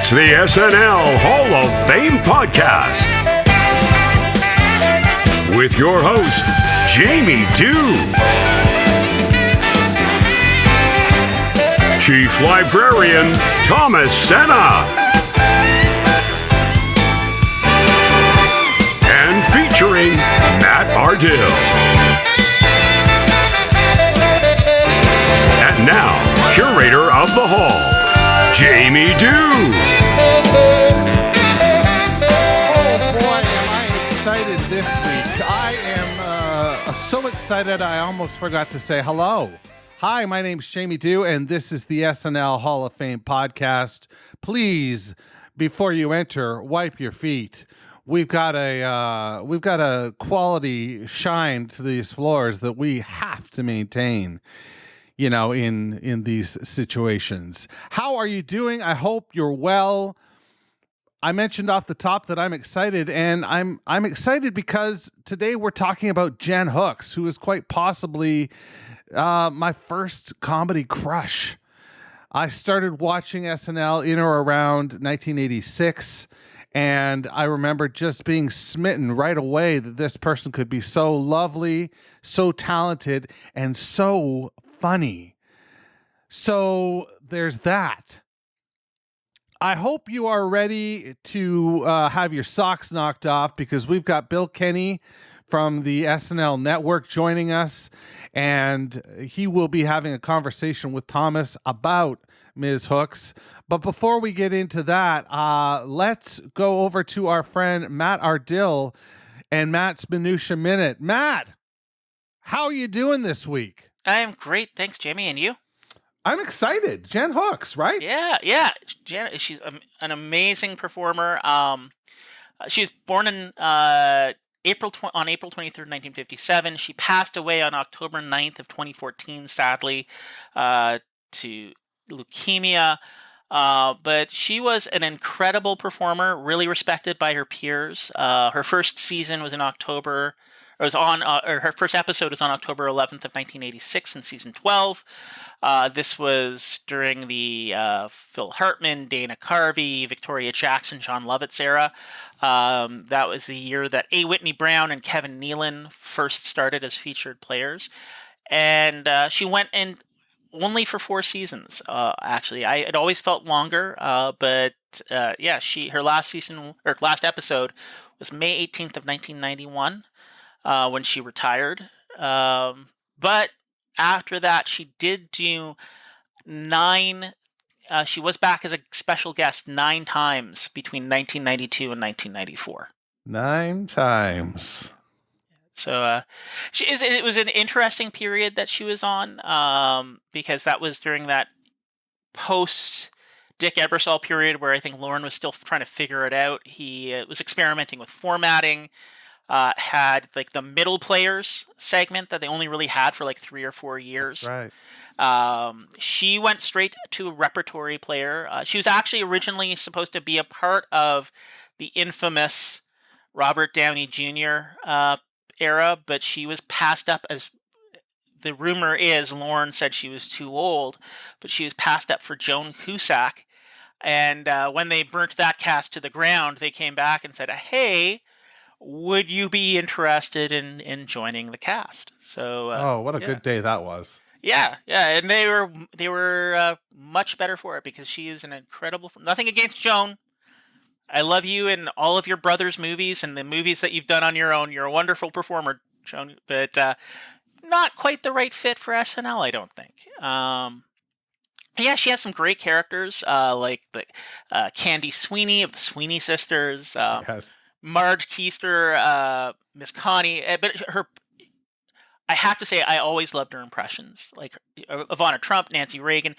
It's the SNL Hall of Fame podcast with your host, Jamie Dew, Chief Librarian Thomas Senna, and featuring Matt Ardill. And now, curator of the hall, Jamie Dew. Oh boy, am I excited this week. I am so excited I almost forgot to say hello. Hi, my name's Jamie Dew, and this is the SNL Hall of Fame podcast. Please, before you enter, wipe your feet. We've got a quality shine to these floors that we have to maintain, you know, in these situations. How are you doing? I hope you're well. I mentioned off the top that I'm excited, and I'm excited because today we're talking about Jen Hooks, who is quite possibly my first comedy crush. I started watching SNL in or around 1986, and I remember just being smitten right away that this person could be so lovely, so talented, and so funny. So there's that. I hope you are ready to have your socks knocked off, because we've got Bill Kenney from the SNL Network joining us, and he will be having a conversation with Thomas about Ms. Hooks. But before we get into that, let's go over to our friend Matt Ardill and Matt's Minutia Minute. Matt, how are you doing this week? I am great, thanks, Jamie. And you? I'm excited. Jen Hooks, right? Yeah. Jen, she's an amazing performer. She was born in April 23rd, 1957. She passed away on October 9th of 2014, sadly, to leukemia. But she was an incredible performer, really respected by her peers. Her first season was in October. Her first episode was on October 11th of 1986 in season 12. This was during the Phil Hartman, Dana Carvey, Victoria Jackson, John Lovitz era. That was the year that A. Whitney Brown and Kevin Nealon first started as featured players. And she went in only for 4 seasons, actually. I had always felt longer, but her last episode was May 18th of 1991. When she retired. But after that, she did do 9. She was back as a special guest 9 times between 1992 and 1994. 9 times. So it was an interesting period that she was on, because that was during that post Dick Ebersol period where I think Lauren was still trying to figure it out. He was experimenting with formatting. Had like the middle players segment that they only really had for like 3 or 4 years. That's right. She went straight to a repertory player. She was actually originally supposed to be a part of the infamous Robert Downey Jr. Era, but she was passed up as, the rumor is Lauren said she was too old, but she was passed up for Joan Cusack. And when they burnt that cast to the ground, they came back and said, hey, would you be interested in joining the cast? So, what a good day that was. Yeah, and they were much better for it, because she is an incredible. Nothing against Joan. I love you in all of your brother's movies and the movies that you've done on your own. You're a wonderful performer, Joan, but not quite the right fit for SNL, I don't think. Yeah, she has some great characters, like the Candy Sweeney of the Sweeney Sisters. Yes. Marge Keister, Miss Connie, but I have to say, I always loved her impressions, like Ivana Trump, Nancy Reagan.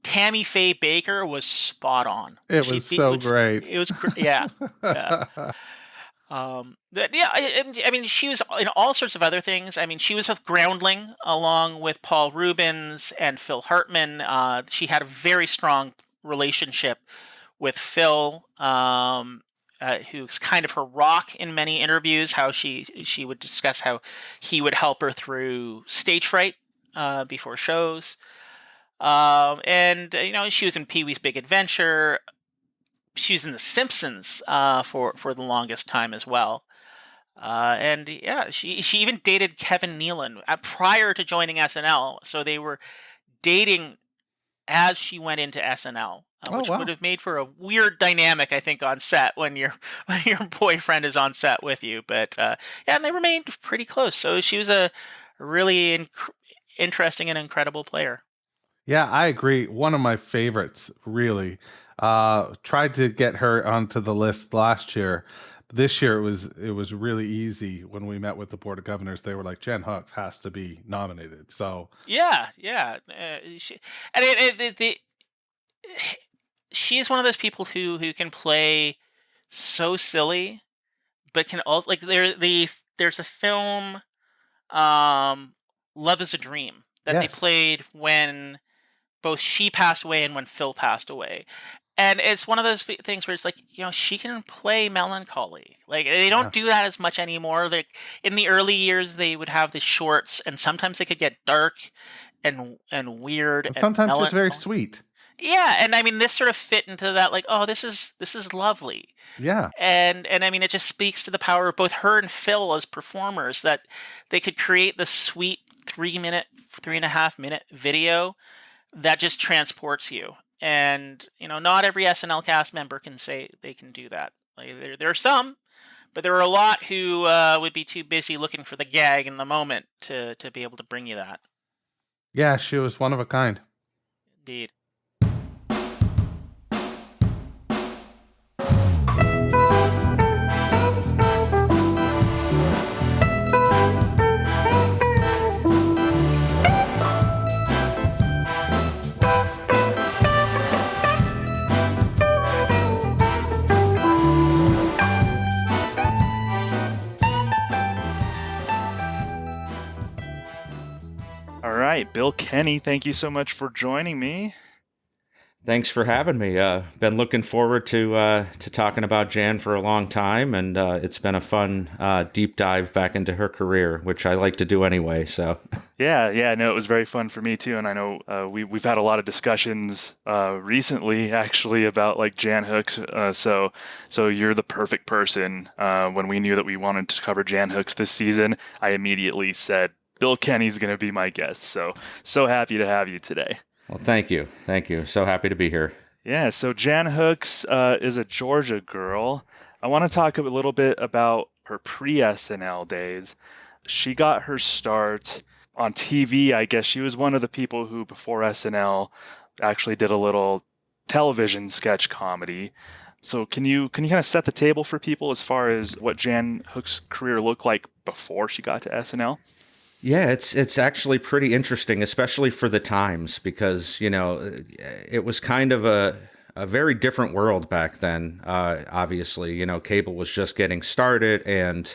Tammy Faye Baker was spot on. It was so great. It was, yeah. I mean, she was in all sorts of other things. I mean, she was a groundling along with Paul Rubens and Phil Hartman. She had a very strong relationship with Phil. Who's kind of her rock in many interviews, how she would discuss how he would help her through stage fright before shows. And, she was in Pee-wee's Big Adventure. she was in The Simpsons for the longest time as well. And yeah, she even dated Kevin Nealon prior to joining SNL. So they were dating as she went into SNL, Oh, which would wow. have made for a weird dynamic, I think, on set when your when your boyfriend is on set with you. But yeah, and they remained pretty close. So she was a really interesting and incredible player. Yeah, I agree. One of my favorites, really. Tried to get her onto the list last year. This year it was really easy when we met with the Board of Governors. They were like, Jen Hooks has to be nominated. So Yeah, yeah. And she is one of those people who can play so silly, but can also like there's a film, um, Love Is a Dream that they yes, played when both she passed away and when Phil passed away. And it's one of those things where it's like, she can play melancholy. Like they yeah. don't do that as much anymore. Like in the early years, they would have the shorts, and sometimes they could get dark and weird And and sometimes just very melancholy. sweet. Yeah, and I mean, this sort of fit into that. Like, oh, this is lovely, Yeah. and I mean, it just speaks to the power of both her and Phil as performers, that they could create this sweet 3 minute, 3.5 minute video that just transports you. And not every SNL cast member can say they can do that. Like there are some, but there are a lot who would be too busy looking for the gag in the moment to be able to bring you that. Yeah, she was one of a kind. Indeed. All right, Bill Kenney, thank you so much for joining me. Thanks for having me. Been looking forward to talking about Jan for a long time, and it's been a fun deep dive back into her career, which I like to do anyway. So, Yeah, no, it was very fun for me too, and I know we've had a lot of discussions recently, actually, about like Jan Hooks. So you're the perfect person. When we knew that we wanted to cover Jan Hooks this season, I immediately said Bill Kenney's going to be my guest. So happy to have you today. well, thank you, So happy to be here. Yeah, so Jan Hooks is a Georgia girl. I want to talk a little bit about her pre-SNL days. She got her start on TV. I guess she was one of the people who, before SNL, actually did a little television sketch comedy. So can you kind of set the table for people as far as what Jan Hooks' career looked like before she got to SNL? Yeah, it's actually pretty interesting, especially for the times, because it was kind of a very different world back then. Obviously, cable was just getting started, and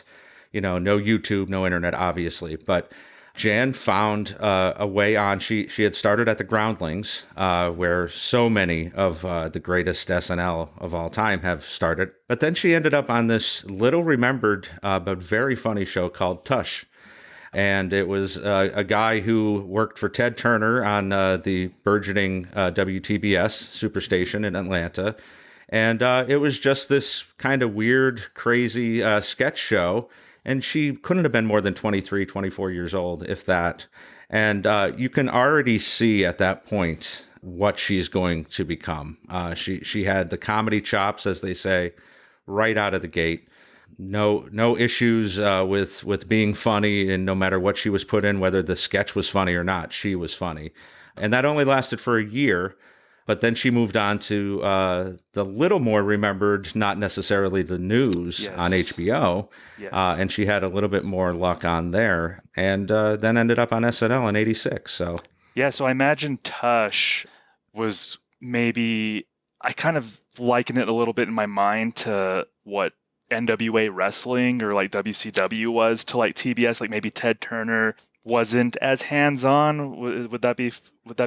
no YouTube, no internet, obviously. But Jan found a way on. She had started at the Groundlings, where so many of the greatest SNL of all time have started. But then she ended up on this little remembered but very funny show called Tush. And it was a guy who worked for Ted Turner on the burgeoning WTBS Superstation in Atlanta. And it was just this kind of weird, crazy sketch show. And she couldn't have been more than 23, 24 years old, if that. And you can already see at that point what she's going to become. She had the comedy chops, as they say, right out of the gate. No issues with being funny, and no matter what she was put in, whether the sketch was funny or not, she was funny. And that only lasted for a year, but then she moved on to the little more remembered, not necessarily the news, Yes. on HBO. Yes. And she had a little bit more luck on there, and then ended up on SNL in '86. So Yeah, so I imagine Tush was maybe, I kind of liken it a little bit in my mind to what NWA wrestling or like WCW was to like TBS. Like maybe Ted Turner wasn't as hands-on. Would that be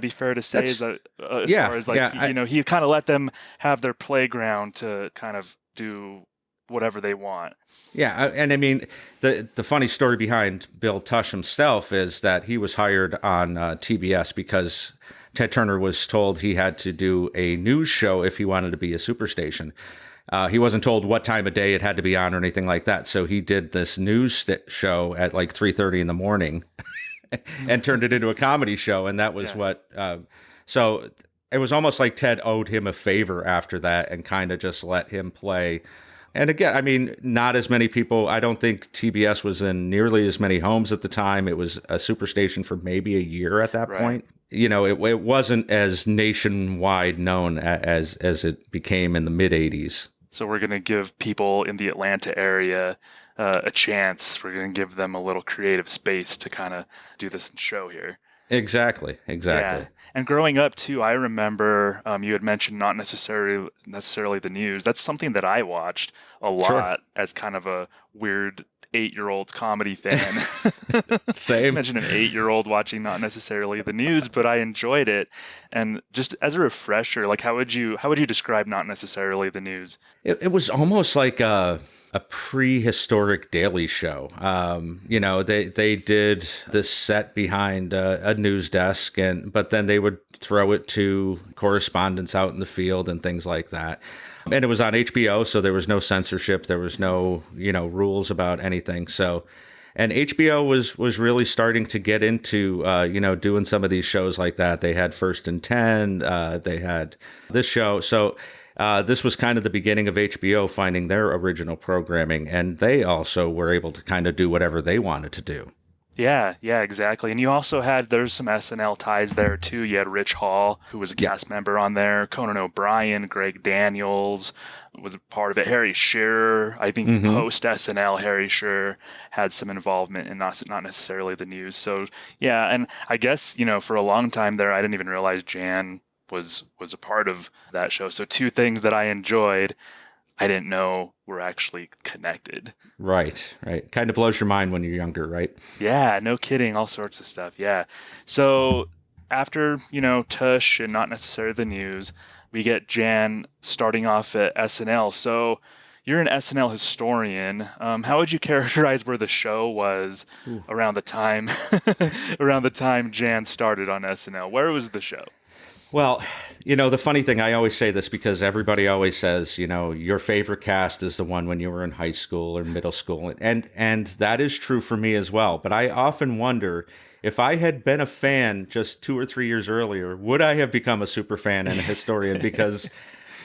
fair to say? Is that as far as like he kind of let them have their playground to kind of do whatever they want. Yeah, and I mean, the funny story behind Bill Tush himself is that he was hired on TBS because Ted Turner was told he had to do a news show if he wanted to be a superstation. He wasn't told what time of day it had to be on or anything like that. So he did this news show at like 3:30 in the morning and turned it into a comedy show. And that was so it was almost like Ted owed him a favor after that and kind of just let him play. And again, I mean, not as many people. I don't think TBS was in nearly as many homes at the time. It was a superstation for maybe a year at that point. You know, it wasn't as nationwide known as it became in the mid 80s. So we're going to give people in the Atlanta area a chance. We're going to give them a little creative space to kind of do this show here. Exactly. Yeah. And growing up too, I remember you had mentioned not necessarily the news. That's something that I watched a lot as kind of a weird 8-year-old comedy fan. Same. Imagine an 8-year-old watching not necessarily the news, but I enjoyed it. And just as a refresher, like how would you describe not necessarily the news? It was almost like a prehistoric Daily Show. You know, they did this set behind a news desk, but then they would throw it to correspondents out in the field and things like that. And it was on HBO, so there was no censorship. There was no, rules about anything. So, and HBO was really starting to get into, doing some of these shows like that. They had First and 10. They had this show. So this was kind of the beginning of HBO finding their original programming. And they also were able to kind of do whatever they wanted to do. Yeah, exactly. And you also there's some SNL ties there too. You had Rich Hall, who was a cast member on there, Conan O'Brien, Greg Daniels was a part of it, Harry Shearer. I think post SNL, Harry Shearer had some involvement in not necessarily the news. So yeah, and I guess, for a long time there, I didn't even realize Jan was a part of that show. So two things that I enjoyed, I didn't know were actually connected. Right. Kind of blows your mind when you're younger, right? Yeah, no kidding. All sorts of stuff. Yeah. So after, Tush and not necessarily the news, we get Jan starting off at SNL. So you're an SNL historian. How would you characterize where the show was around the time Jan started on SNL? Where was the show? Well, the funny thing, I always say this because everybody always says, your favorite cast is the one when you were in high school or middle school. And that is true for me as well. But I often wonder if I had been a fan just 2 or 3 years earlier, would I have become a super fan and a historian? Because,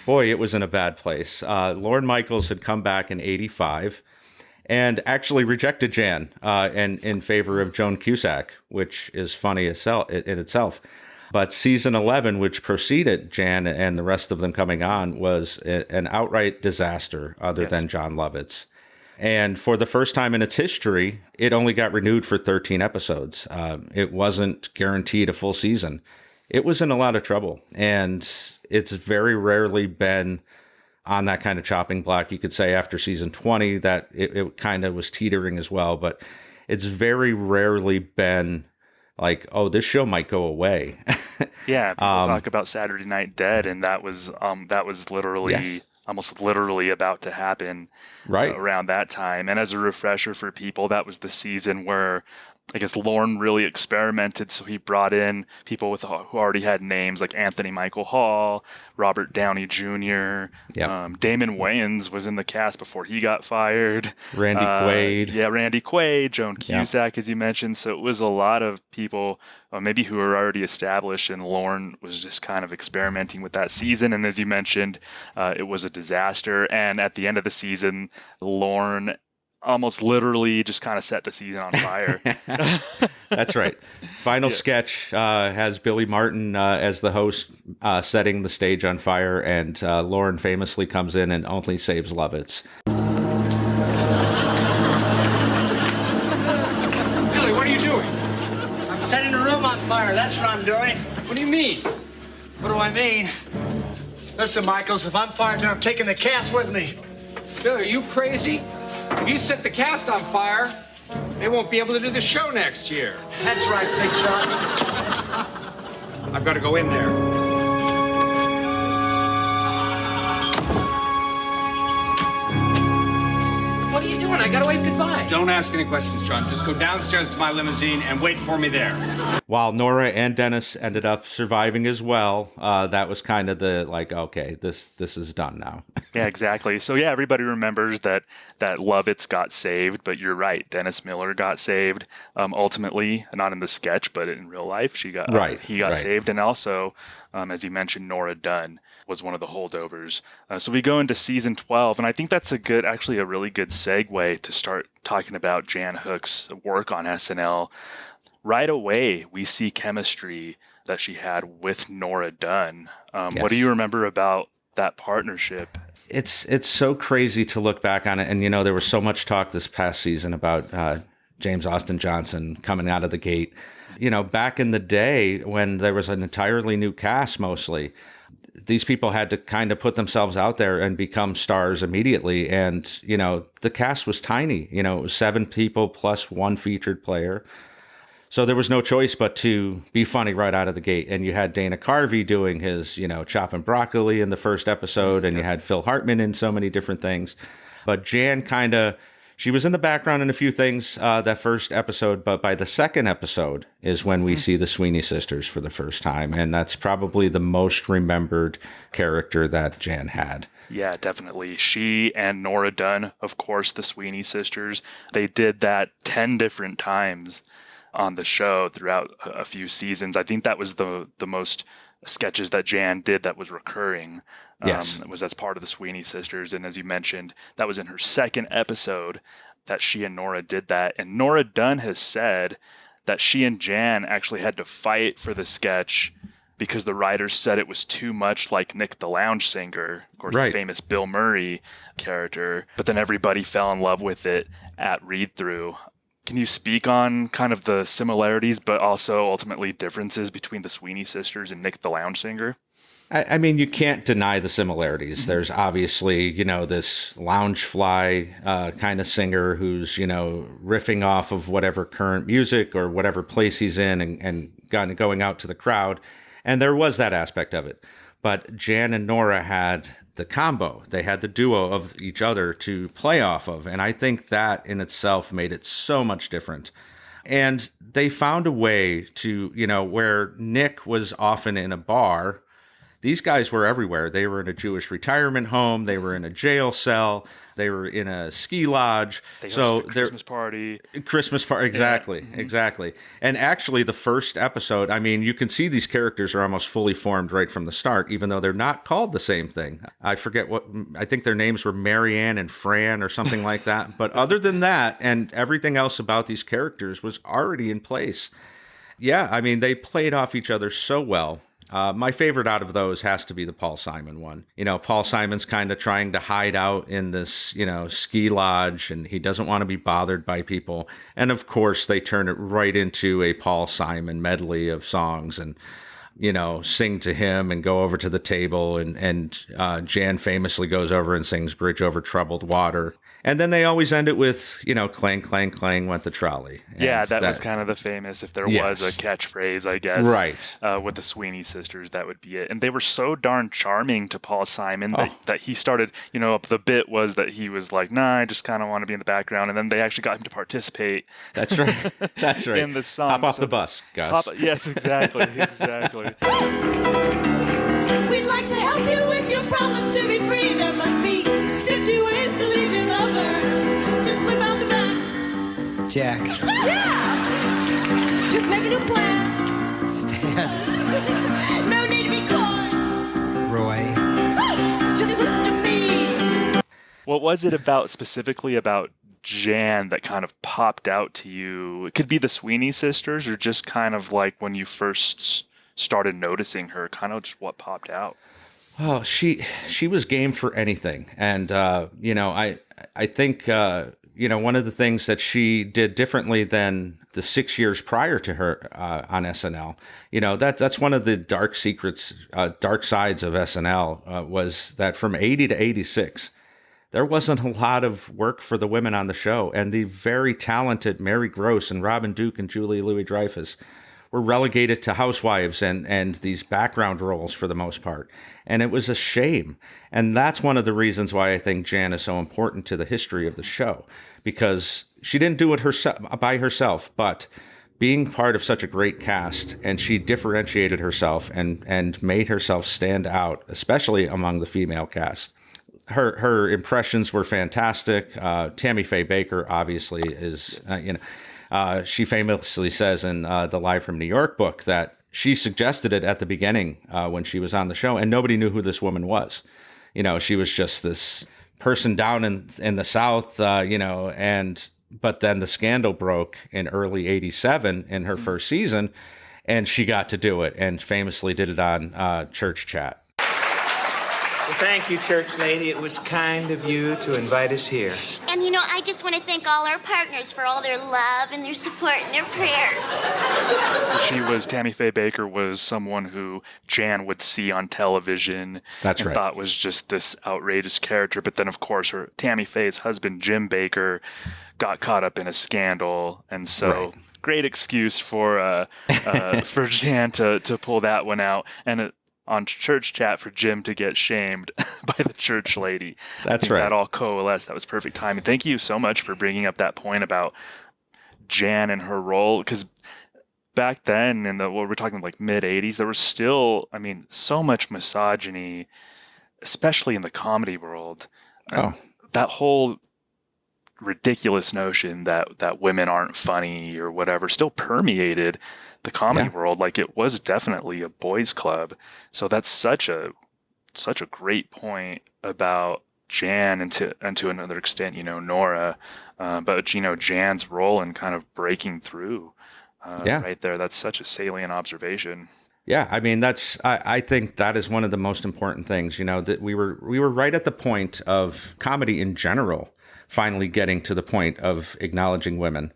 boy, it was in a bad place. Lorne Michaels had come back in '85 and actually rejected Jan in favor of Joan Cusack, which is funny in itself. But season 11, which preceded Jan and the rest of them coming on, was an outright disaster other than Jon Lovitz. And for the first time in its history, it only got renewed for 13 episodes. It wasn't guaranteed a full season. It was in a lot of trouble. And it's very rarely been on that kind of chopping block. You could say after season 20 that it kind of was teetering as well. But it's very rarely been like, oh, this show might go away. Yeah, people talk about Saturday Night Dead, and that was literally almost literally about to happen around that time. And as a refresher for people, that was the season where I guess Lorne really experimented, so he brought in people who already had names like Anthony Michael Hall, Robert Downey Jr. Damon Wayans was in the cast before he got fired. Randy Quaid. Randy Quaid, Joan Cusack, as you mentioned. So it was a lot of people maybe who were already established, and Lorne was just kind of experimenting with that season. And as you mentioned, it was a disaster. And at the end of the season, Lorne almost literally just kind of set the season on fire. That's right. Final sketch has Billy Martin as the host setting the stage on fire, and Lorne famously comes in and only saves Lovitz. Billy, what are you doing? I'm setting the room on fire. That's what I'm doing. What do you mean? What do I mean? Listen, Michaels, if I'm fired, then I'm taking the cast with me. Billy, are you crazy? If you set the cast on fire, they won't be able to do the show next year. That's right, Big Shot. I've got to go in there. What are you doing? I gotta wave goodbye. Don't ask any questions, John. Just go downstairs to my limousine and wait for me there. While Nora and Dennis ended up surviving as well, that was kind of the like, okay, this is done now. Yeah, exactly. So yeah, everybody remembers that Lovitz got saved, but you're right. Dennis Miller got saved. Ultimately, not in the sketch, but in real life, he got saved, and also, as you mentioned, Nora Dunn was one of the holdovers. So we go into season 12, and I think that's a really good segue to start talking about Jan Hook's work on SNL. Right away, we see chemistry that she had with Nora Dunn. Yes. What do you remember about that partnership? It's so crazy to look back on it. And, there was so much talk this past season about James Austin Johnson coming out of the gate. Back in the day when there was an entirely new cast mostly, these people had to kind of put themselves out there and become stars immediately. And, the cast was tiny. It was 7 people plus 1 featured player. So there was no choice but to be funny right out of the gate. And you had Dana Carvey doing his, chopping broccoli in the first episode, and you had Phil Hartman in so many different things. But Jan she was in the background in a few things that first episode, but by the second episode is when we see the Sweeney sisters for the first time. And that's probably the most remembered character that Jan had. Yeah, definitely. She and Nora Dunn, of course, the Sweeney sisters, they did that 10 different times on the show throughout a few seasons. I think that was the most sketches that Jan did that was recurring. Yes. Was as part of the Sweeney sisters. And as you mentioned, that was in her second episode that she and Nora did that. And Nora Dunn has said that she and Jan actually had to fight for the sketch because the writers said it was too much like Nick the Lounge Singer, of course, right. The famous Bill Murray character. But then everybody fell in love with it at read-through. Can you speak on kind of the similarities, but also ultimately differences between the Sweeney sisters and Nick the Lounge Singer? I mean, you can't deny the similarities. There's obviously, this lounge fly kind of singer who's, riffing off of whatever current music or whatever place he's in and going out to the crowd. And there was that aspect of it. But Jan and Nora had the combo. They had the duo of each other to play off of. And I think that in itself made it so much different. And they found a way to, where Nick was often in a bar, these guys were everywhere. They were in a Jewish retirement home. They were in a jail cell. They were in a ski lodge. They hosted a Christmas party. Exactly. And actually, the first episode, I mean, you can see these characters are almost fully formed right from the start, even though they're not called the same thing. I think their names were Marianne and Fran or something like that. But other than that, and everything else about these characters was already in place. Yeah, I mean, they played off each other so well. My favorite out of those has to be the Paul Simon one. Paul Simon's kind of trying to hide out in this, ski lodge, and he doesn't want to be bothered by people. And of course, they turn it right into a Paul Simon medley of songs and, sing to him and go over to the table. And Jan famously goes over and sings Bridge Over Troubled Water. And then they always end it with, clang, clang, clang went the trolley. And yeah, that was kind of the famous, if there was a catchphrase, I guess. Right. With the Sweeney sisters, that would be it. And they were so darn charming to Paul Simon that he started, the bit was that he was like, nah, I just kind of want to be in the background. And then they actually got him to participate. That's right. That's right. In the song. Hop off the bus, Gus. Yes, exactly. Exactly. We'd like to help you with your problem to be free. There must be 50 ways to leave your lover. Just slip out the back. Jack. Yeah! Just make a new plan. Stan. No need to be coy. Roy. Right! Just listen to me. What was it specifically about Jan that kind of popped out to you? It could be the Sweeney sisters or just kind of like when you first started noticing her, kind of just what popped out. Oh, she was game for anything. And, I think, one of the things that she did differently than the 6 years prior to her on SNL, that's one of the dark secrets, dark sides of SNL was that from 80 to 86, there wasn't a lot of work for the women on the show. And the very talented Mary Gross and Robin Duke and Julie Louis-Dreyfus were relegated to housewives and these background roles for the most part. And it was a shame. And that's one of the reasons why I think Jan is so important to the history of the show. because she didn't do it by herself, but being part of such a great cast, and she differentiated herself and made herself stand out, especially among the female cast. Her impressions were fantastic. Tammy Faye Bakker obviously is, she famously says in the Live from New York book that she suggested it at the beginning when she was on the show, and nobody knew who this woman was. She was just this person down in the South, but then the scandal broke in early '87 in her first season, and she got to do it, and famously did it on Church Chat. Well, thank you, Church Lady. It was kind of you to invite us here. And I just want to thank all our partners for all their love and their support and their prayers. So Tammy Faye Bakker was someone who Jan would see on television. That's and right. Thought was just this outrageous character. But then, of course, Tammy Faye's husband, Jim Bakker, got caught up in a scandal. And so Right. great excuse for Jan to pull that one out. And on Church Chat for Jim to get shamed by the church lady. That's right. That all coalesced. That was perfect timing. Thank you so much for bringing up that point about Jan and her role, because back then we're talking like mid 80s, there was still, so much misogyny, especially in the comedy world. That whole ridiculous notion that women aren't funny or whatever still permeated the comedy world. Like, it was definitely a boys' club. So that's such a great point about Jan, and to another extent, Nora, but Jan's role in kind of breaking through right there. That's such a salient observation. Yeah, I think that is one of the most important things, that we were right at the point of comedy in general finally getting to the point of acknowledging women.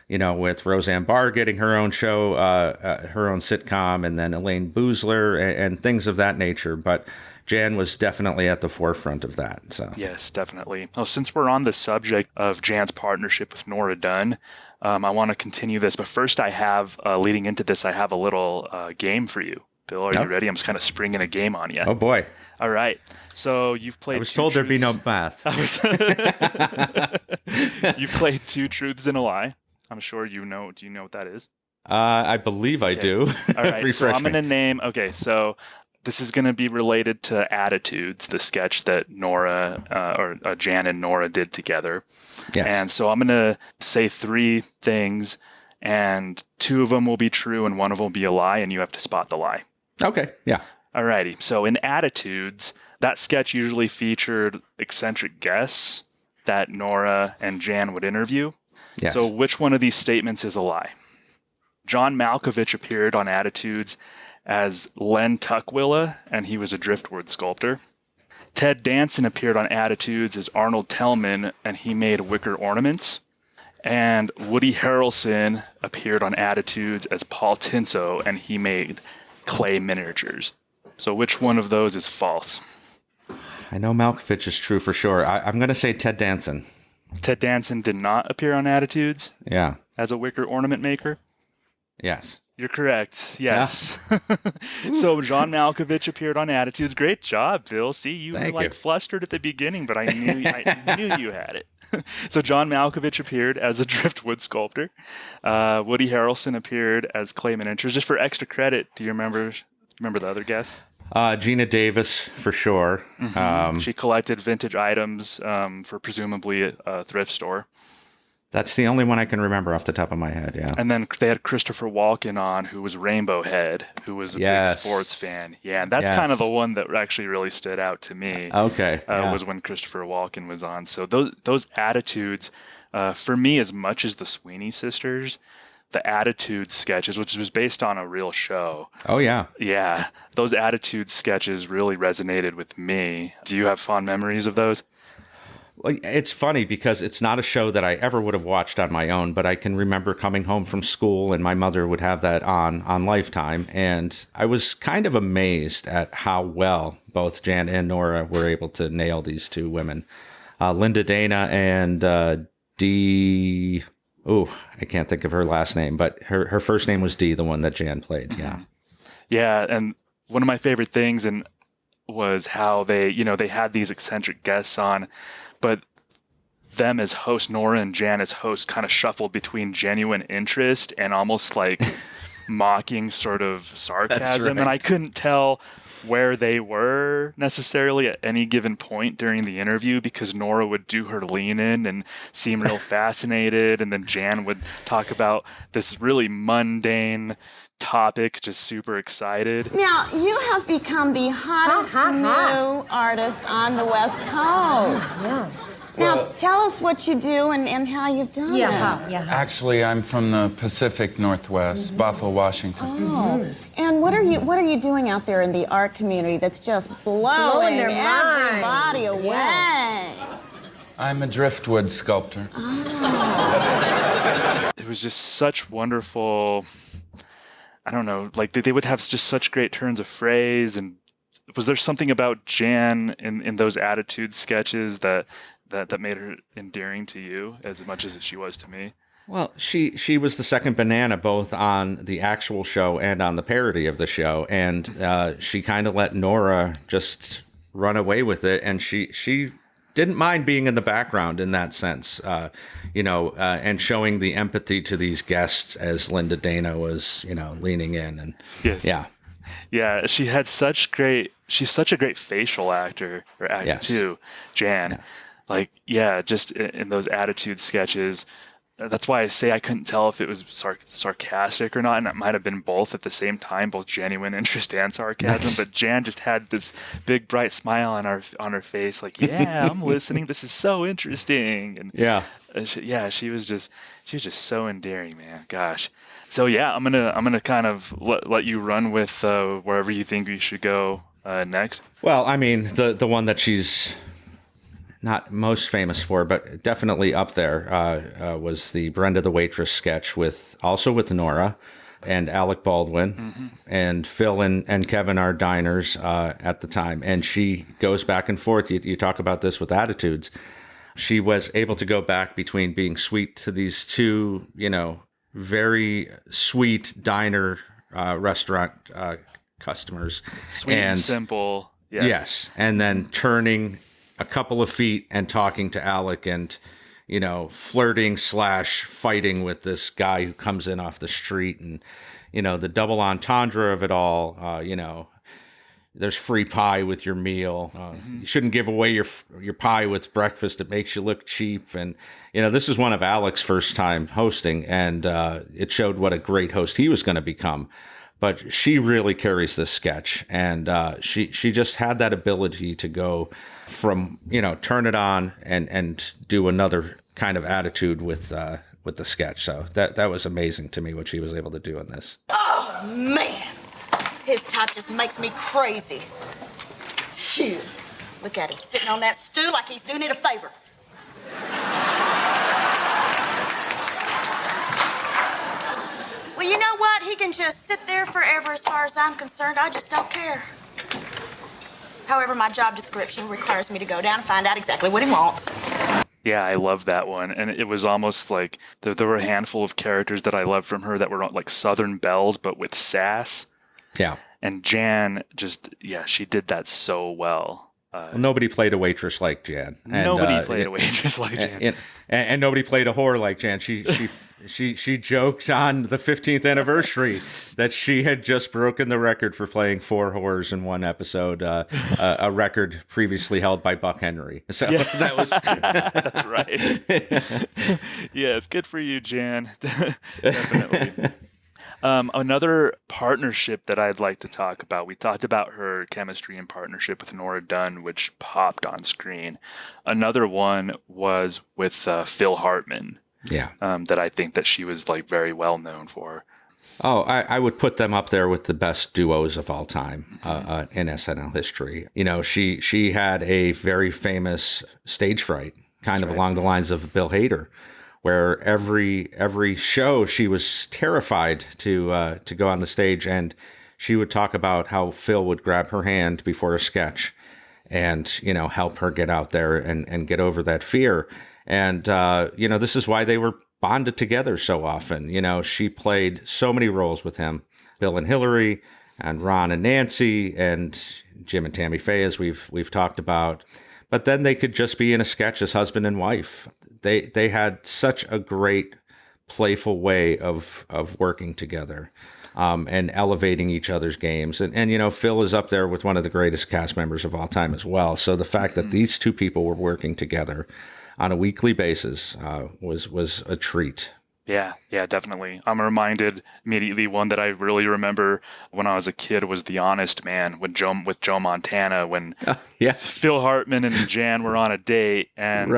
With Roseanne Barr getting her own show, her own sitcom, and then Elaine Boozler and things of that nature. But Jan was definitely at the forefront of that. So yes, definitely. Well, since we're on the subject of Jan's partnership with Nora Dunn, I want to continue this. But first, I have, leading into this, I have a little game for you. Bill, are you ready? I'm just kind of springing a game on you. Oh, boy. All right. So you've played. I was told there'd be no math. You've played Two Truths and a Lie. I'm sure you know. Do you know what that is? I believe I do. All right. So I'm going to name. Okay. So this is going to be related to Attitudes, the sketch that Jan and Nora did together. Yes. And so I'm going to say three things, and two of them will be true and one of them will be a lie, and you have to spot the lie. Okay. Yeah. All righty. So in Attitudes, that sketch usually featured eccentric guests that Nora and Jan would interview. Yes. So which one of these statements is a lie? John Malkovich appeared on Attitudes as Len Tuckwilla, and he was a driftwood sculptor. Ted Danson appeared on Attitudes as Arnold Tellman, and he made wicker ornaments. And Woody Harrelson appeared on Attitudes as Paul Tinso, and he made clay miniatures. So which one of those is false? I know Malkovich is true for sure. I'm going to say Ted Danson. Ted Danson did not appear on Attitudes Yeah. as a wicker ornament maker? Yes. You're correct. Yes. So John Malkovich appeared on Attitudes. Great job, Bill. See, you Thank were you. Flustered at the beginning, but I knew you had it. So John Malkovich appeared as a driftwood sculptor. Woody Harrelson appeared as clay miniatures. Just for extra credit, do you remember the other guests? Gina Davis, for sure. Mm-hmm. She collected vintage items for presumably a thrift store. That's the only one I can remember off the top of my head, yeah. And then they had Christopher Walken on, who was Rainbow Head, who was a big sports fan. Yeah, and that's kind of the one that actually really stood out to me. Okay. Was when Christopher Walken was on. So those Attitudes, for me, as much as the Sweeney Sisters, the Attitudes sketches, which was based on a real show. Oh, yeah. Yeah, those Attitudes sketches really resonated with me. Do you have fond memories of those? Well, it's funny because it's not a show that I ever would have watched on my own, but I can remember coming home from school and my mother would have that on Lifetime. And I was kind of amazed at how well both Jan and Nora were able to nail these two women. Linda Dana and Dee... Oh, I can't think of her last name, but her first name was Dee, the one that Jan played. Yeah. Yeah, and one of my favorite things was how they had these eccentric guests on, but them as hosts, Nora and Jan as hosts, kind of shuffled between genuine interest and almost like mocking sort of sarcasm. right. And I couldn't tell where they were necessarily at any given point during the interview, because Nora would do her lean in and seem real fascinated, and then Jan would talk about this really mundane topic, just super excited. Now, you have become the hottest new artist on the West Coast. Now, tell us what you do and how you've done it. Actually, I'm from the Pacific Northwest, Bothell, Washington. Oh, and what are you doing out there in the art community that's just blowing their everybody minds? away? I'm a driftwood sculptor. It was just such wonderful, I don't know, like they would have just such great turns of phrase. And was there something about Jan in those attitude sketches that made her endearing to you as much as she was to me? Well, she was the second banana both on the actual show and on the parody of the show, and she kind of let Nora just run away with it, and she didn't mind being in the background in that sense, and showing the empathy to these guests as Linda Dana was, leaning in, and yes. Yeah, she's such a great facial actor too, Jan. Yeah. Like, yeah, just in those attitude sketches. That's why I say I couldn't tell if it was sarcastic or not, and it might have been both at the same time, both genuine interest and sarcasm. But Jan just had this big bright smile on her face, like, yeah, I'm listening. This is so interesting. And she was just so endearing, man. Gosh. So yeah, I'm gonna kind of let you run with wherever you think we should go next. Well, I mean, the one that she's not most famous for, but definitely up there, was the Brenda the Waitress sketch with Nora and Alec Baldwin, and Phil and Kevin are diners at the time. And she goes back and forth. You talk about this with attitudes. She was able to go back between being sweet to these two, very sweet diner restaurant customers. Sweet and simple. Yes. And then turning a couple of feet and talking to Alec and, flirting / fighting with this guy who comes in off the street, and, the double entendre of it all, there's free pie with your meal. You shouldn't give away your pie with breakfast. It makes you look cheap. And, this is one of Alec's first time hosting, and it showed what a great host he was going to become. But she really carries this sketch, and she just had that ability to go from, turn it on and do another kind of attitude with the sketch. So that was amazing to me what she was able to do in this. Oh, man. His type just makes me crazy. Phew. Look at him sitting on that stool like he's doing it a favor. Well, you know what? He can just sit there forever as far as I'm concerned. I just don't care. However, my job description requires me to go down and find out exactly what he wants. Yeah, I love that one. And it was almost like there were a handful of characters that I loved from her that were like Southern belles, but with sass. Yeah. And Jan she did that so well. Nobody played a waitress like Jan. And, nobody played a waitress like Jan. And nobody played a whore like Jan. She joked on the 15th anniversary that she had just broken the record for playing 4 whores in one episode, a record previously held by Buck Henry. So that was that's right. Yeah, it's good for you, Jan. Definitely. Another partnership that I'd like to talk about. We talked about her chemistry and partnership with Nora Dunn, which popped on screen. Another one was with Phil Hartman. Yeah. That I think that she was like very well known for. Oh, I would put them up there with the best duos of all time in SNL history. She had a very famous stage fright, kind of along the lines of Bill Hader, where every show she was terrified to go on the stage, and she would talk about how Phil would grab her hand before a sketch and, help her get out there and get over that fear. And, this is why they were bonded together so often. She played so many roles with him, Bill and Hillary, and Ron and Nancy, and Jim and Tammy Faye, as we've talked about. but then they could just be in a sketch as husband and wife. They had such a great, playful way of working together. And elevating each other's games. And Phil is up there with one of the greatest cast members of all time as well. So the fact that these two people were working together on a weekly basis was a treat. Yeah, definitely. I'm reminded immediately, one that I really remember when I was a kid was The Honest Man with Joe Montana, when Phil Hartman and Jan were on a date, and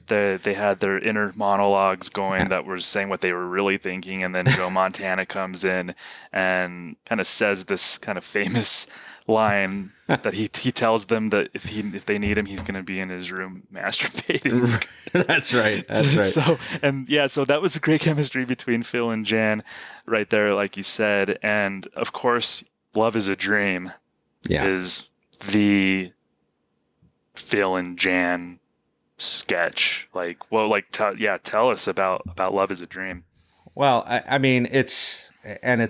they had their inner monologues going that were saying what they were really thinking, and then Joe Montana comes in and kind of says this kind of famous line that he tells them that if they need him, he's going to be in his room masturbating. That's right. So that was a great chemistry between Phil and Jan right there, like you said. And of course, Love is a Dream is the Phil and Jan sketch. Tell us about Love is a Dream. Well, I mean, it's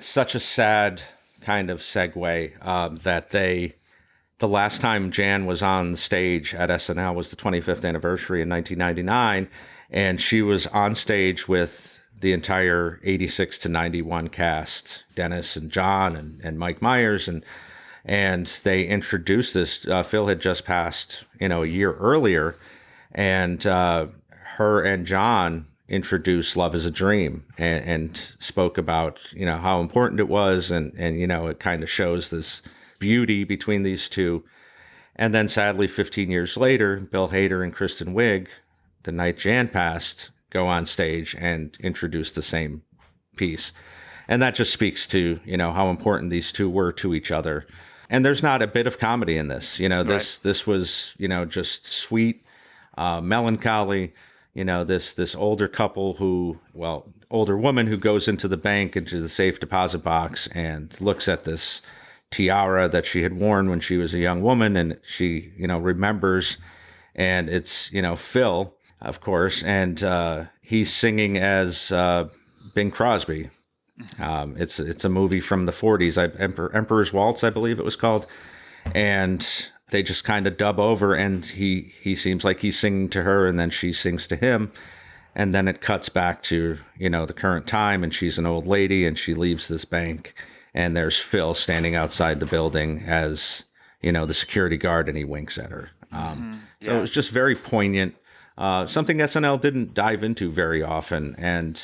such a sad kind of segue that the last time Jan was on stage at SNL was the 25th anniversary in 1999, and she was on stage with the entire 86 to 91 cast, Dennis and John and Mike Myers, and they introduced this. Phil had just passed, a year earlier, and her and John introduced Love is a Dream and spoke about, how important it was. And it kind of shows this beauty between these two. And then sadly, 15 years later, Bill Hader and Kristen Wiig, the night Jan passed, go on stage and introduce the same piece. And that just speaks to, how important these two were to each other. And there's not a bit of comedy in this. This was, just sweet, melancholy. This older couple older woman who goes into the bank, into the safe deposit box, and looks at this tiara that she had worn when she was a young woman, and she, remembers, and it's, Phil, of course, and he's singing as Bing Crosby. It's a movie from the 40s, Emperor's Waltz, I believe it was called, and they just kind of dub over, and he seems like he's singing to her, and then she sings to him. And then it cuts back to, the current time, and she's an old lady, and she leaves this bank, and there's Phil standing outside the building as, the security guard, and he winks at her. So it was just very poignant. Something SNL didn't dive into very often. And,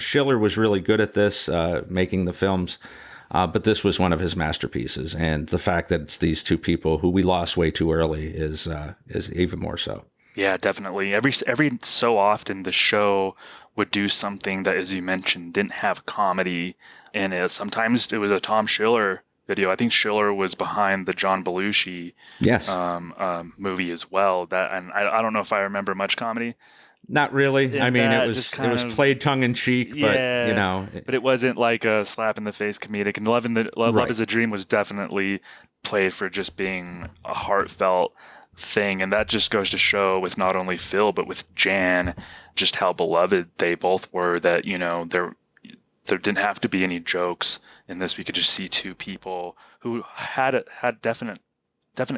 Schiller was really good at this, making the films. But this was one of his masterpieces, and the fact that it's these two people who we lost way too early is even more so. Yeah, definitely. Every so often, the show would do something that, as you mentioned, didn't have comedy in it. Sometimes it was a Tom Schiller video. I think Schiller was behind the John Belushi movie as well. And I don't know if I remember much comedy. Not really. I mean, it was played tongue in cheek, but but it wasn't like a slap in the face comedic. And Love is a Dream was definitely played for just being a heartfelt thing, and that just goes to show with not only Phil but with Jan just how beloved they both were. That there didn't have to be any jokes in this. We could just see two people who had definite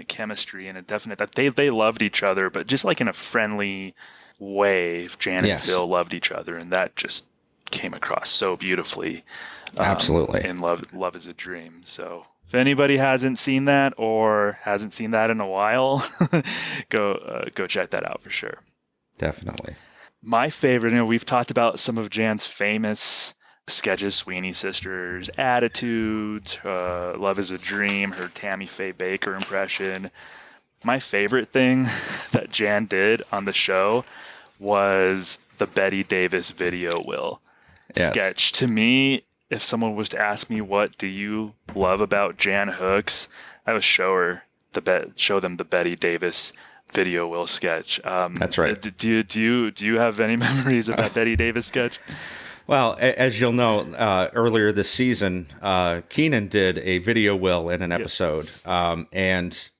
chemistry and that they loved each other, but just like in a friendly way. Jan and Phil loved each other, and that just came across so beautifully. Absolutely. In Love is a Dream. So if anybody hasn't seen that or hasn't seen that in a while, go check that out for sure. Definitely. My favorite, we've talked about some of Jan's famous sketches, Sweeney Sisters, Attitudes, Love is a Dream, her Tammy Faye Baker impression. My favorite thing that Jan did on the show was the Betty Davis video will sketch. To me, if someone was to ask me, what do you love about Jan Hooks, I would show them the Betty Davis video will sketch. That's right. Do you have any memories of that Betty Davis sketch? Well, as you'll know, earlier this season, Keenan did a video will in an episode, and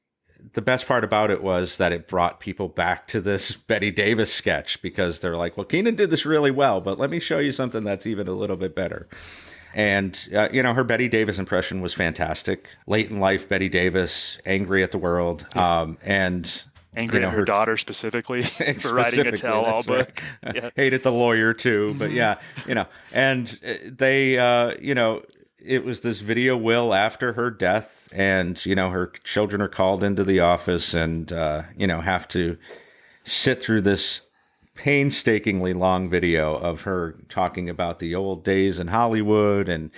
the best part about it was that it brought people back to this Betty Davis sketch, because they're like, well, Keenan did this really well, but let me show you something that's even a little bit better. And, her Betty Davis impression was fantastic. Late in life, Betty Davis, angry at the world. And Angry at her daughter specifically for writing a tell-all book. Right. Yeah. Hated the lawyer too, but and they, it was this video will after her death, and her children are called into the office and have to sit through this painstakingly long video of her talking about the old days in Hollywood and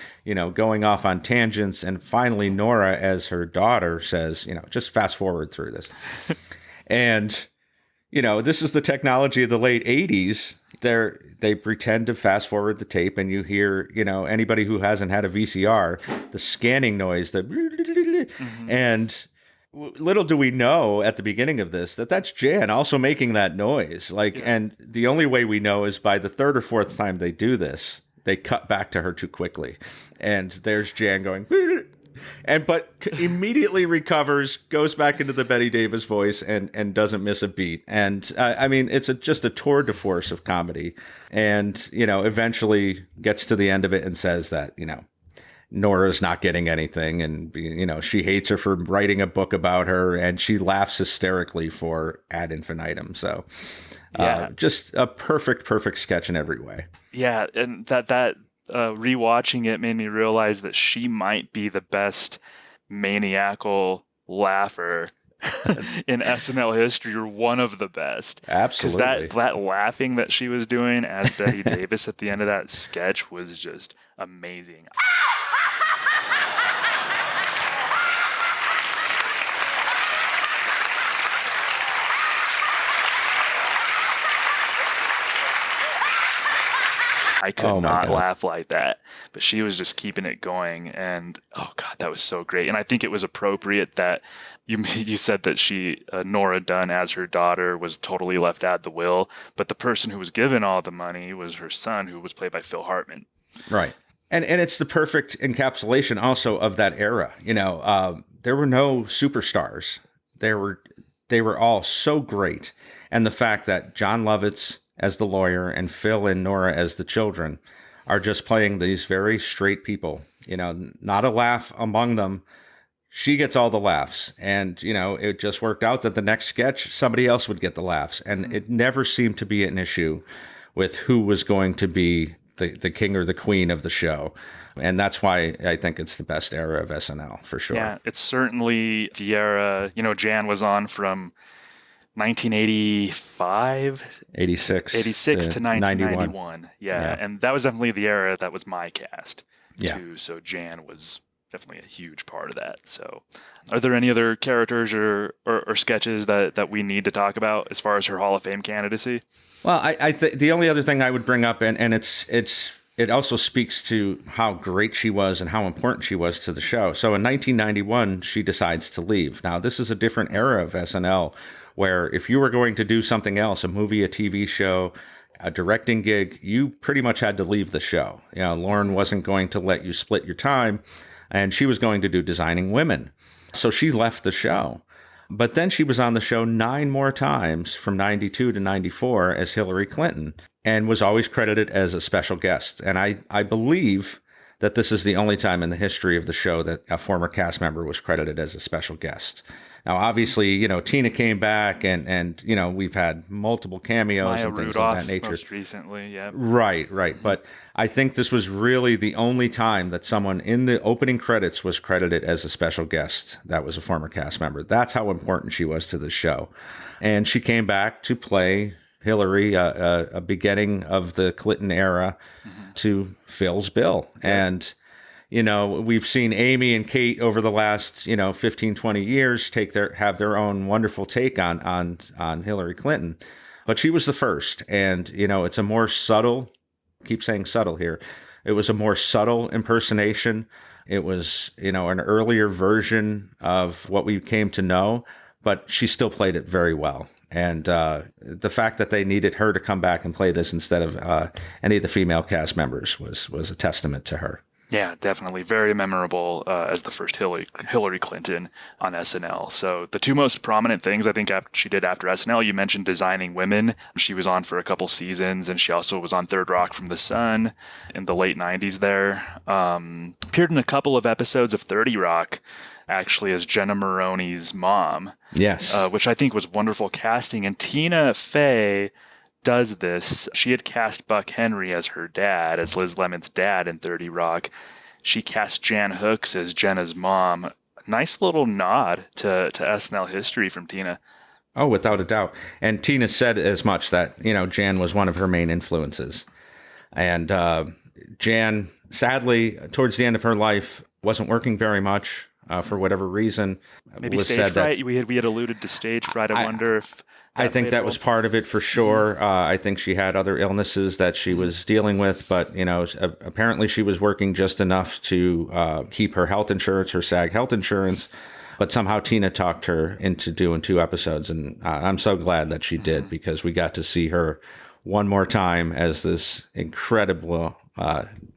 going off on tangents, and finally Nora, as her daughter, says, just fast forward through this. And this is the technology of the late 80s. They pretend to fast forward the tape, and you hear, anybody who hasn't had a VCR, the scanning noise, and little do we know at the beginning of this that's Jan also making that noise. And the only way we know is by the third or fourth time they do this, they cut back to her too quickly, and there's Jan going, but immediately recovers, goes back into the Betty Davis voice, and doesn't miss a beat. And it's just a tour de force of comedy, and eventually gets to the end of it and says that Nora's not getting anything, and she hates her for writing a book about her, and she laughs hysterically for ad infinitum. So just a perfect sketch in every way. Yeah, and that rewatching it made me realize that she might be the best maniacal laugher in SNL history, or one of the best. Absolutely. Because that laughing that she was doing as Betty Davis at the end of that sketch was just amazing. I could not laugh like that, but she was just keeping it going, and oh god, that was so great. And I think it was appropriate that you said that Nora Dunn as her daughter was totally left out of the will, but the person who was given all the money was her son, who was played by Phil Hartman. Right, and it's the perfect encapsulation also of that era. There were no superstars. They were all so great, and the fact that John Lovitz as the lawyer and Phil and Nora as the children are just playing these very straight people, not a laugh among them. She gets all the laughs, and, it just worked out that the next sketch, somebody else would get the laughs. And it never seemed to be an issue with who was going to be the king or the queen of the show. And that's why I think it's the best era of SNL, for sure. Yeah, it's certainly the era, Jan was on from 1985, 86 to 1991. Yeah, and that was definitely the era that was my cast too. So Jan was definitely a huge part of that. So are there any other characters or sketches that we need to talk about as far as her Hall of Fame candidacy? Well, I think the only other thing I would bring up, and it also speaks to how great she was and how important she was to the show. So in 1991, she decides to leave. Now, this is a different era of SNL, where if you were going to do something else, a movie, a TV show, a directing gig, you pretty much had to leave the show. Lauren wasn't going to let you split your time, and she was going to do Designing Women. So she left the show. But then she was on the show 9 more times from 92 to 94 as Hillary Clinton, and was always credited as a special guest. And I believe that this is the only time in the history of the show that a former cast member was credited as a special guest. Now, obviously, Tina came back, and we've had multiple cameos Maya and things Rudolph, of that nature. most recently, yeah. Right. But I think this was really the only time that someone in the opening credits was credited as a special guest that was a former cast member. That's how important she was to the show. And she came back to play Hillary, a beginning of the Clinton era, to Phil's Bill. Yeah. And we've seen Amy and Kate over the last, 15, 20 years have their own wonderful take on Hillary Clinton. But she was the first. And, it's a more subtle, keep saying subtle here. It was a more subtle impersonation. It was, an earlier version of what we came to know, but she still played it very well. And the fact that they needed her to come back and play this instead of any of the female cast members was a testament to her. Yeah, definitely. Very memorable as the first Hillary Clinton on SNL. So the two most prominent things I think she did after SNL, you mentioned Designing Women. She was on for a couple seasons, and she also was on Third Rock from the Sun in the late 90s there. Appeared in a couple of episodes of 30 Rock, actually, as Jenna Maroney's mom. Yes. Which I think was wonderful casting. And Tina Fey does this. She had cast Buck Henry as her dad, as Liz Lemon's dad in 30 Rock. She cast Jan Hooks as Jenna's mom. Nice little nod to SNL history from Tina. Oh, without a doubt. And Tina said as much that, Jan was one of her main influences. And Jan, sadly, towards the end of her life, wasn't working very much for whatever reason. Maybe stage fright? We had alluded to stage fright. I wonder if... I think that was part of it for sure. I think she had other illnesses that she was dealing with, but apparently she was working just enough to keep her health insurance, her SAG health insurance. But somehow Tina talked her into doing 2 episodes, and I'm so glad that she did, because we got to see her one more time as this incredible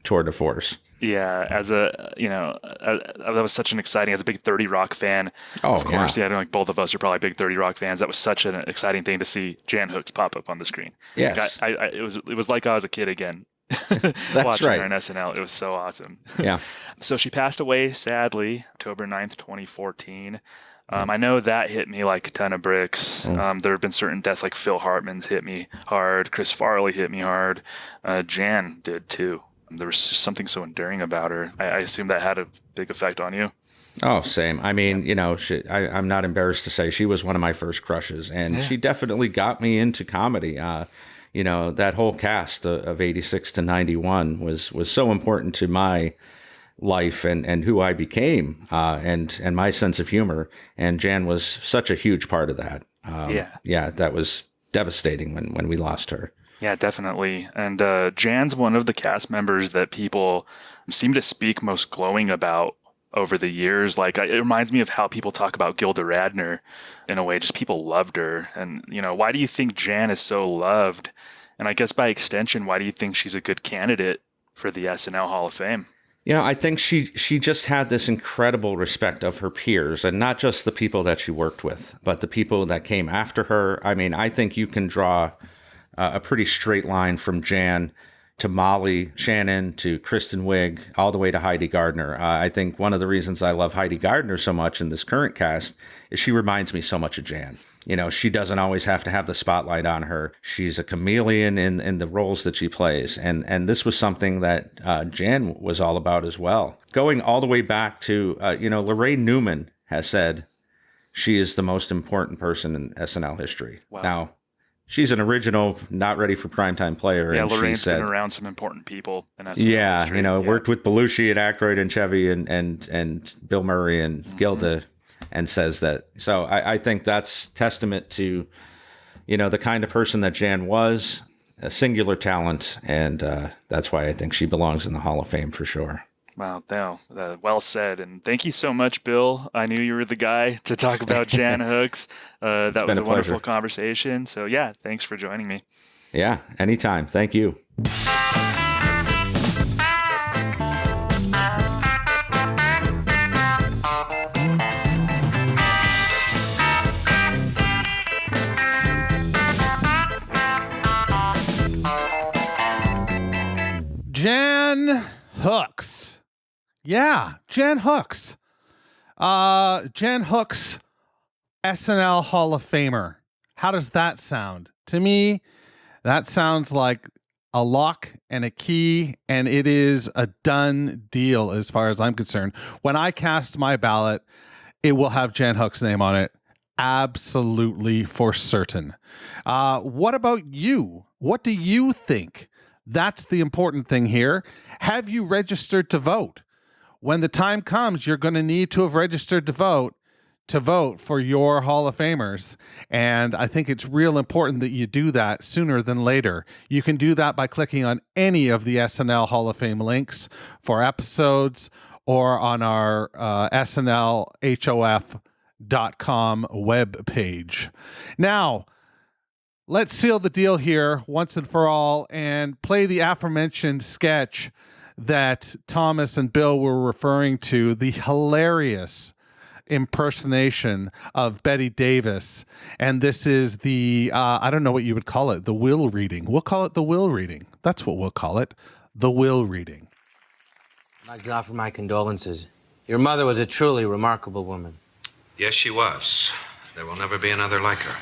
tour de force. Yeah, that was such an exciting, as a big 30 Rock fan. Oh, of course, yeah, I think both of us are probably big 30 Rock fans. That was such an exciting thing to see Jan Hooks pop up on the screen. Yes. It was like I was a kid again. That's watching right. her on SNL. It was so awesome. Yeah. So she passed away, sadly, October 9th, 2014. I know that hit me like a ton of bricks. There have been certain deaths, like Phil Hartman's hit me hard. Chris Farley hit me hard. Jan did too. There was just something so endearing about her. I assume that had a big effect on you. Oh, same. I mean, I'm not embarrassed to say she was one of my first crushes, and she definitely got me into comedy. That whole cast of 86 to 91 was so important to my life and who I became, and my sense of humor. And Jan was such a huge part of that. That was devastating when we lost her. Yeah, definitely. And Jan's one of the cast members that people seem to speak most glowing about over the years. Like, it reminds me of how people talk about Gilda Radner in a way. Just people loved her. And, why do you think Jan is so loved? And I guess by extension, why do you think she's a good candidate for the SNL Hall of Fame? I think she just had this incredible respect of her peers, and not just the people that she worked with, but the people that came after her. I mean, I think you can draw a pretty straight line from Jan to Molly Shannon to Kristen Wiig, all the way to Heidi Gardner. I think one of the reasons I love Heidi Gardner so much in this current cast is she reminds me so much of Jan. She doesn't always have to have the spotlight on her. She's a chameleon in the roles that she plays. And this was something that Jan was all about as well. Going all the way back to, Lorraine Newman has said she is the most important person in SNL history. Wow. Now, she's an original, not ready for primetime player. Yeah, and Lorraine's been around some important people in SNL history. Worked with Belushi and Aykroyd and Chevy and Bill Murray and Gilda, and says that. So I think that's testament to, the kind of person that Jan was, a singular talent, and that's why I think she belongs in the Hall of Fame for sure. Wow, well said. And thank you so much, Bill. I knew you were the guy to talk about Jan Hooks. That was a wonderful conversation. So yeah, thanks for joining me. Yeah, anytime. Thank you. Jan Hooks. Yeah, Jan Hooks. Jan Hooks, SNL Hall of Famer. How does that sound? To me, that sounds like a lock and a key, and it is a done deal as far as I'm concerned. When I cast my ballot, it will have Jan Hooks' name on it. Absolutely, for certain. What about you? What do you think? That's the important thing here. Have you registered to vote? When the time comes, you're going to need to have registered to vote for your Hall of Famers. And I think it's real important that you do that sooner than later. You can do that by clicking on any of the SNL Hall of Fame links for episodes or on our SNLHOF.com webpage. Now, let's seal the deal here once and for all and play the aforementioned sketch that Thomas and Bill were referring to the hilarious impersonation of Betty Davis. And this is the, I don't know what you would call it, the will reading. We'll call it the will reading. That's what we'll call it, the will reading. I'd like to offer my condolences. Your mother was a truly remarkable woman. Yes, she was. There will never be another like her.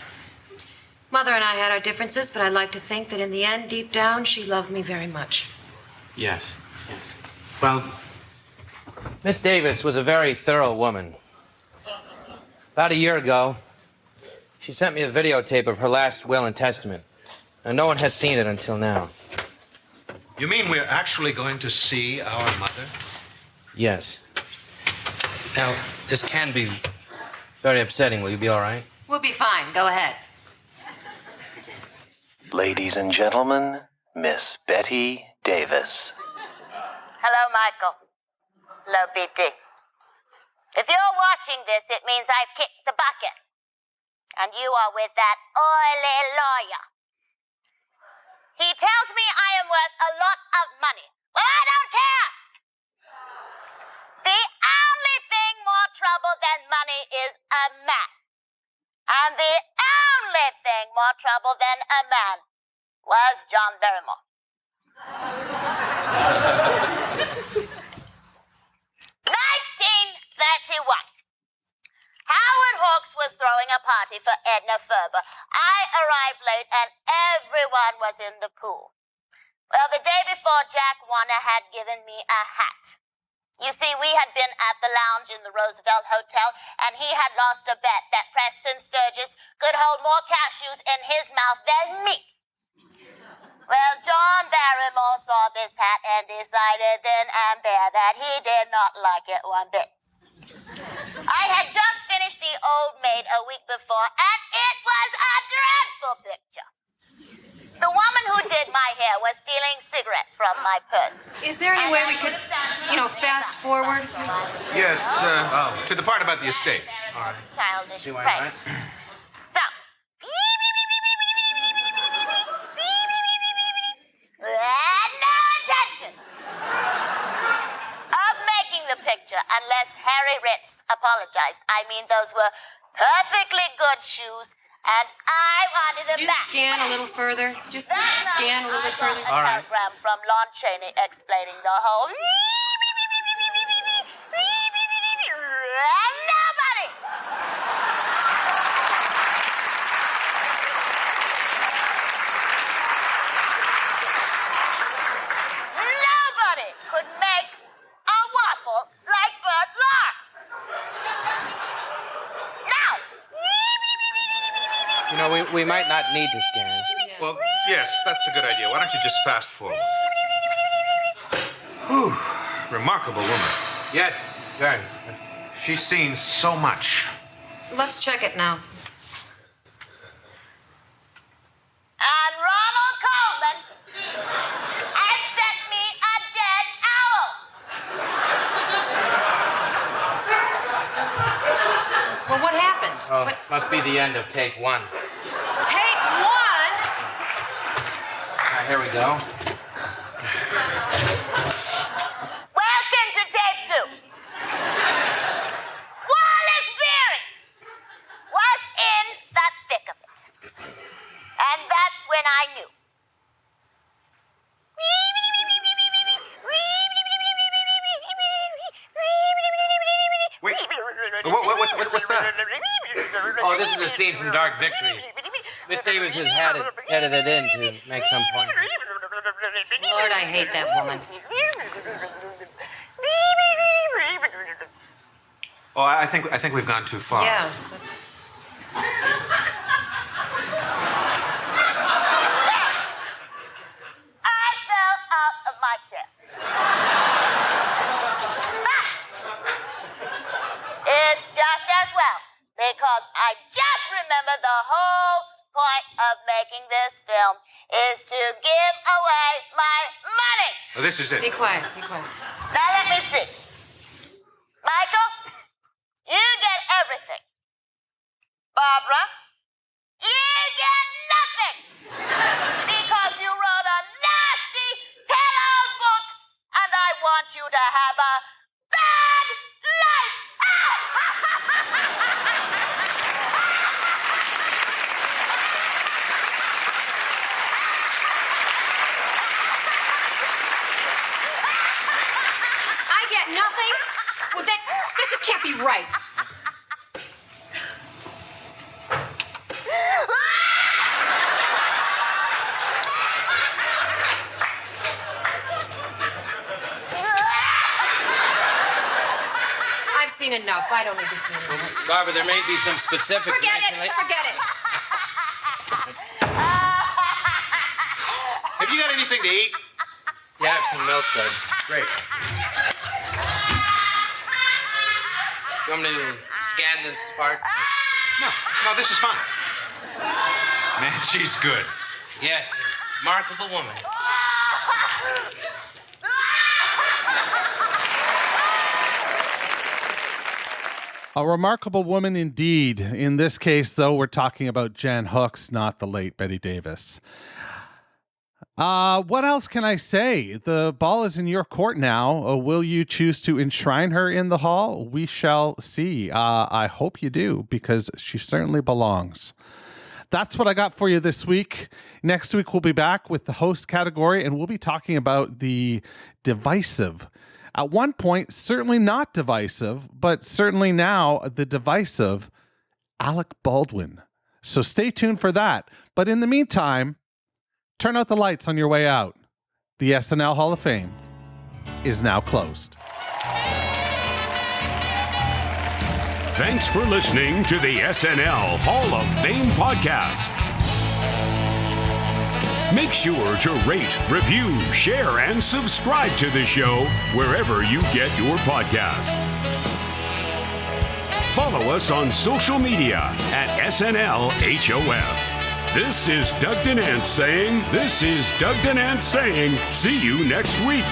Mother and I had our differences, but I'd like to think that in the end, deep down, she loved me very much. Yes. Well, Miss Davis was a very thorough woman. About a year ago, she sent me a videotape of her last will and testament. And no one has seen it until now. You mean we're actually going to see our mother? Yes. Now, this can be very upsetting. Will you be all right? We'll be fine. Go ahead. Ladies and gentlemen, Miss Betty Davis. Hello, Michael. Hello, BT. If you're watching this, it means I've kicked the bucket. And you are with that oily lawyer. He tells me I am worth a lot of money. Well, I don't care. The only thing more trouble than money is a man. And the only thing more trouble than a man was John Barrymore. 1931. Howard Hawks was throwing a party for Edna Ferber. I arrived late and everyone was in the pool. Well, the day before, Jack Warner had given me a hat. You see, we had been at the lounge in the Roosevelt Hotel, and he had lost a bet that Preston Sturgis could hold more cashews in his mouth than me. Well, John Barrymore saw this hat and decided then and there that he did not like it one bit. I had just finished The Old Maid a week before, and it was a dreadful picture. The woman who did my hair was stealing cigarettes from my purse. Is there any way we could, fast forward? Yes, to the part about the estate. All right. Childish pranks. So, no intention of making the picture unless Harry Ritz apologized. I mean, those were perfectly good shoes. And I wanted them back. Just scan a little further. Just scan a little bit further. All right. A telegram from Lon Chaney explaining the whole. Nobody. Nobody could make a waffle like Bert Lahr. Now. We might not need to scan. Well, yes, that's a good idea. Why don't you just fast forward? Whew, remarkable woman. Yes, very. She's seen so much. Let's check it now. And Ronald Coleman had sent me a dead owl. Well, what happened? Oh, must be the end of take one. Take one? Here we go. Welcome to tape 2. Wallace Beery was in the thick of it. And that's when I knew. Wait, what's that? Oh, this is a scene from Dark Victory. Miss Davis has had it edited in to make some point. Lord, I hate that woman. Oh, I think we've gone too far. Yeah. I fell out of my chair. It's just as well, because I just remember the whole point of making this film is to give away my money. Oh, this is it. Be quiet, be quiet. Now let me see. Michael, you get everything. Barbara, you get nothing. Because you wrote a nasty, tell-all book, and I have a bad life. I get nothing? Well, this just can't be right. I've seen enough. I don't need to see anymore. Barbara, there may be some specifics. Forget it. Forget it. Have you got anything to eat? Yeah, I have some milk duds. Great. You want me to scan this part? No, this is fine. Man, she's good. Yes, remarkable woman. A remarkable woman indeed. In this case, though, we're talking about Jan Hooks, not the late Betty Davis. What else can I say? The ball is in your court now. Will you choose to enshrine her in the hall? We shall see. I hope you do, because she certainly belongs. That's what I got for you this week. Next week, we'll be back with the host category, and we'll be talking about the divisive. At one point, certainly not divisive, but certainly now the divisive Alec Baldwin. So stay tuned for that. But in the meantime, turn out the lights on your way out. The SNL Hall of Fame is now closed. Thanks for listening to the SNL Hall of Fame podcast. Make sure to rate, review, share, and subscribe to the show wherever you get your podcasts. Follow us on social media at SNLHOF. This is Doug Denant saying, see you next week.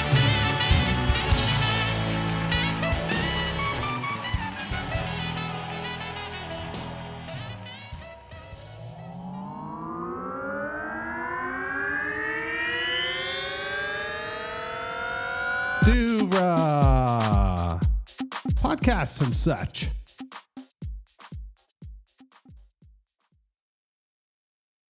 Podcasts and such.